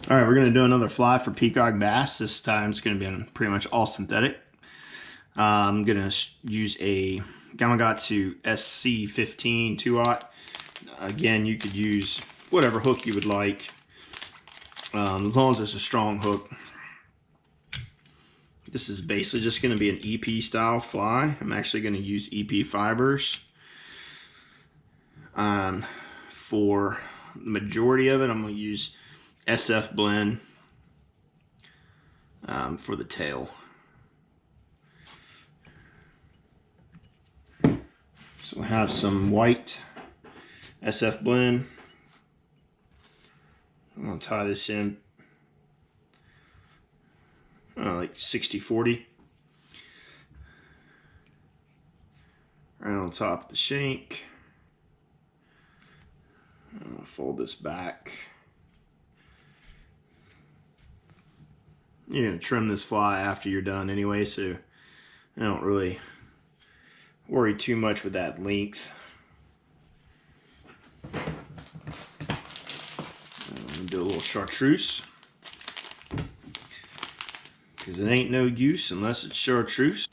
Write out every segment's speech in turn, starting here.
All right, we're gonna do another fly for peacock bass. This time it's gonna be pretty much all synthetic. I'm gonna use a Gamakatsu SC15 2-aught. Again, you could use whatever hook you would like, as long as it's a strong hook. This is basically just gonna be an EP style fly. I'm actually gonna use EP fibers. For the majority of it, I'm gonna use SF blend for the tail. So I have some white SF blend. I'm gonna tie this in like 60-40. Right on top of the shank. I'm gonna fold this back. You're gonna trim this fly after you're done anyway, so I don't really worry too much with that length. I'm gonna do a little chartreuse, because it ain't no use unless it's chartreuse.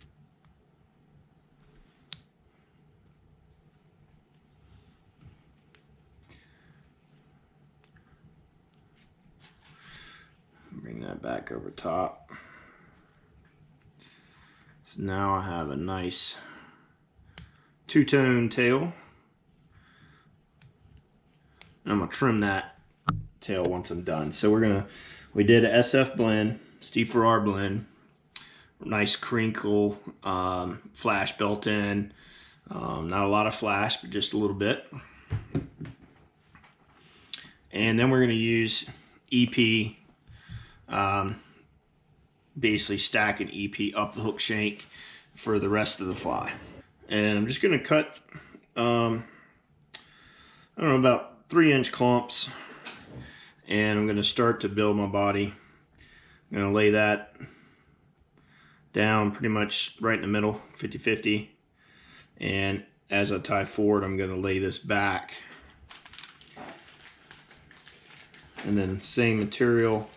Bring that back over top. So now I have a nice two-tone tail. And I'm gonna trim that tail once I'm done. So we did a SF blend, Steve Farrar blend, nice crinkle, flash built in. Not a lot of flash, but just a little bit. And then we're gonna use EP. Basically stack an EP up the hook shank for the rest of the fly. And I'm just gonna cut, I don't know, about 3-inch clumps. And I'm gonna start to build my body. I'm gonna lay that down pretty much right in the middle, 50-50. And as I tie forward, I'm gonna lay this back. And then same material,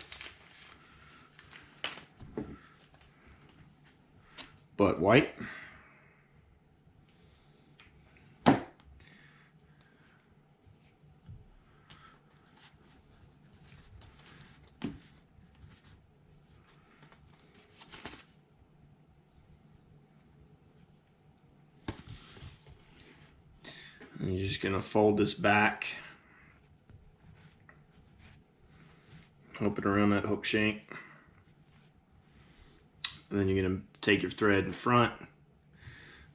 but white. And you're just gonna fold this back, hook it around that hook shank. And then you're gonna take your thread in front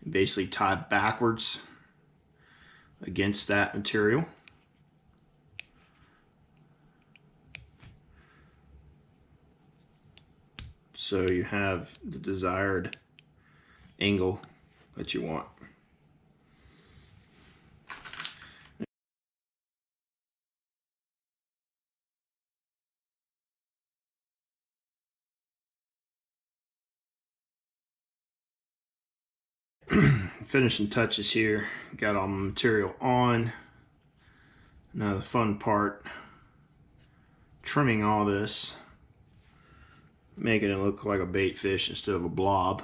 and basically tie backwards against that material. So you have the desired angle that you want. Finishing touches here. Got all my material on. Now the fun part, trimming all this, making it look like a bait fish instead of a blob.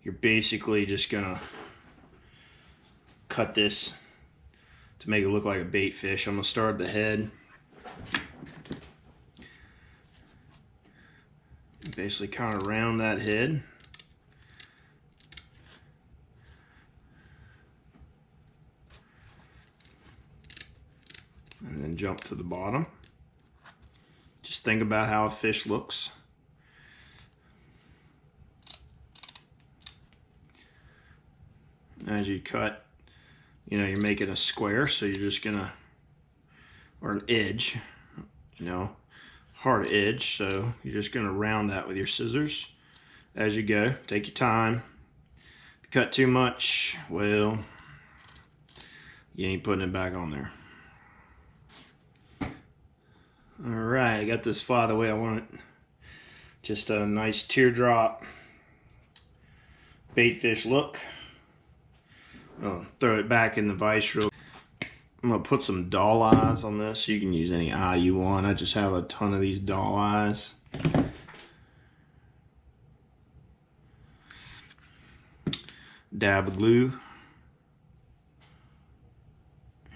You're basically just gonna cut this to make it look like a bait fish. I'm gonna start at the head. Basically kind of round that head. And then jump to the bottom. Just think about how a fish looks. As you cut, you know, you're making a square, so you're just gonna, or an edge, you know, hard edge, so you're just gonna round that with your scissors as you go. Take your time. If you cut too much, well, you ain't putting it back on there. All right, I got this fly the way I want it. Just a nice teardrop bait fish look. I'll throw it back in the vise real. I'm gonna put some doll eyes on this. You can use any eye you want. I just have a ton of these doll eyes. Dab of glue.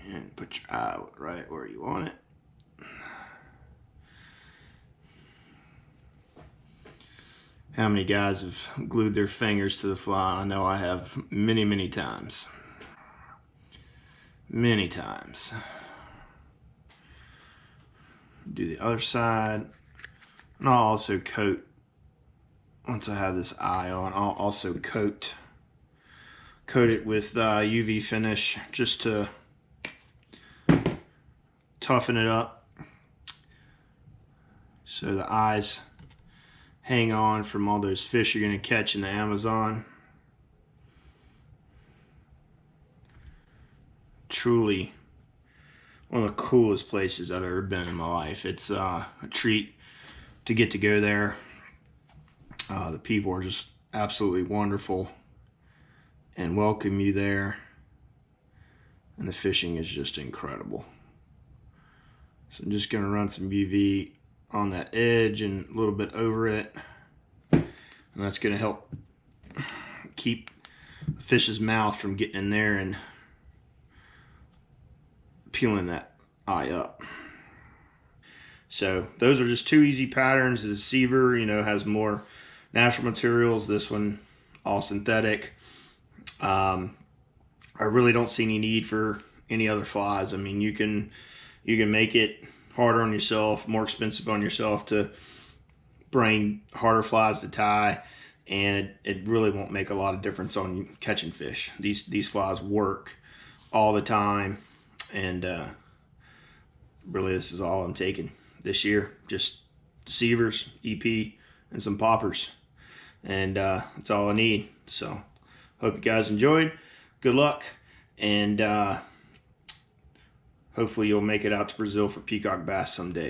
And put your eye right where you want it. How many guys have glued their fingers to the fly? I know I have many, many times. Many times. Do the other side. And I'll also coat, once I have this eye on, I'll also coat it with UV finish just to toughen it up so the eyes hang on from all those fish you're going to catch in the Amazon. Truly one of the coolest places I've ever been in my life. It's a treat to get to go there. The people are just absolutely wonderful and welcome you there, and the fishing is just incredible. So I'm just going to run some UV on that edge and a little bit over it, and that's going to help keep the fish's mouth from getting in there and peeling that eye up. So those are just two easy patterns. The deceiver, you know, has more natural materials. This one all synthetic. I really don't see any need for any other flies. I mean, you can make it harder on yourself, more expensive on yourself to bring harder flies to tie, and it really won't make a lot of difference on you catching fish. These flies work all the time, and really this is all I'm taking this year. Just deceivers, EP, and some poppers, and that's all I need. So hope you guys enjoyed. Good luck, and hopefully you'll make it out to Brazil for peacock bass someday.